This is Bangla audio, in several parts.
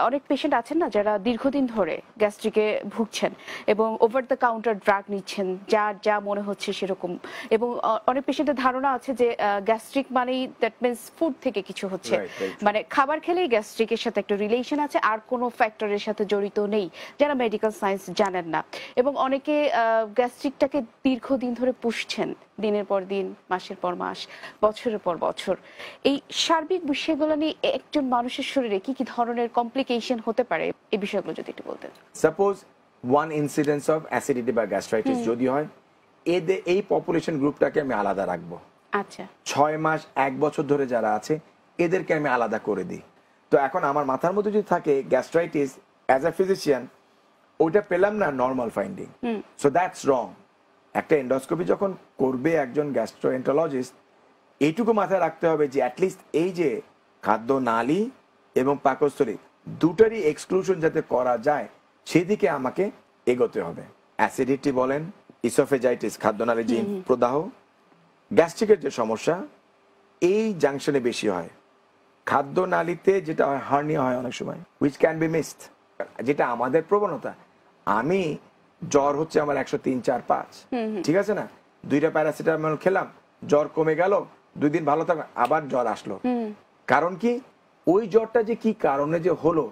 অনেক পেশেন্ট আছেন না যারা দীর্ঘদিন ধরে গ্যাস্ট্রিকে ভুগছেন এবং ওভার দ্য কাউন্টার ড্রাগ নিচ্ছেন, যা মনে হচ্ছে সেরকম, এবং অনেক পেশেন্টের ধারণা আছে যে গ্যাস্ট্রিক মানেই দ্যাট মিন্স ফুড থেকে কিছু হচ্ছে, মানে খাবার খেলেই গ্যাস্ট্রিকের সাথে একটা রিলেশন আছে, আর কোনো ফ্যাক্টরের সাথে জড়িত নেই, যারা মেডিকেল সায়েন্স জানেন না। এবং অনেকে গ্যাস্ট্রিকটাকে দীর্ঘদিন ধরে পুষছেন, দিনের পর দিন, মাসের পর মাস, বছরের পর বছর। এই সার্বিক বিষয়গুলো নিয়ে একজন মানুষের শরীরে কি কি ধরনের কমপ্লিকেশন হতে পারে, এই বিষয়গুলো যদি একটু বলতেন। Suppose one incidence of acidity বা গ্যাস্ট্রাইটিস যদি হয়, এই পপুলেশন গ্রুপটাকে আমি আলাদা রাখবো। আচ্ছা, 6 মাস 1 বছর ধরে যারা আছে এদেরকে আমি আলাদা করে দিই। তো এখন আমার মাথার মধ্যে যদি থাকে গ্যাস্ট্রাইটিস, অ্যাজ এ ফিজিশিয়ান ওইটা পেলাম না নর্মাল ফাইন্ডিং, সো দ্যাটস রং। একটা এন্ডোস্কোপি যখন করবে একজন গ্যাস্ট্রোএন্টারোলজিস্ট, এইটুকু মাথায় রাখতে হবে যে অ্যাটলিস্ট এই যে খাদ্য নালী এবং পাকস্থলী দুটারই এক্সক্লুশন যাতে করা যায় সেদিকে আমাকে এগোতে হবে। অ্যাসিডিটি বলেন, ইসোফেজাইটিস খাদ্যনালীর যে প্রদাহ, গ্যাস্ট্রিকের যে সমস্যা এই জাংশনে বেশি হয়। খাদ্য নালীতে যেটা হয় হার্নিয়া হয় অনেক সময়, হুইচ ক্যান বি মিসড, যেটা আমাদের প্রবণতা। আমি জ্বর হচ্ছে আমার 103, 4, 5, ঠিক আছে না, 2টা প্যারাসিটামল খেলাম, জ্বর কমে গেল, 2 দিন ভালো থাকলাম, আবার জ্বর আসলো। কারণ কি, ওই জ্বরটা যে কি কারণে যে হলো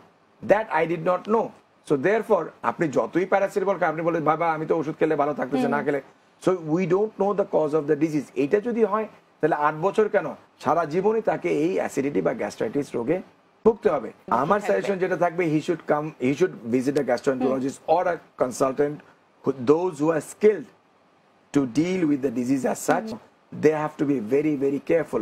that I did not know. So therefore আপনি যতই প্যারাসিটামল খান, আপনি বলেন বাবা আমি তো ওষুধ খেলে ভালো থাকতেছে, না খেলে, so we don't know the cause of the disease. এইটা যদি হয় তাহলে 8 বছর কেন, সারা জীবনই তাকে এই অ্যাসিডিটি বা গ্যাস্ট্রাইটিস রোগে ভুগতে হবে। আমার সাজেশন যেটা থাকবে, he should visit a gastroenterologist or a consultant, those who are skilled to deal with the disease as such. They have to be very, very careful.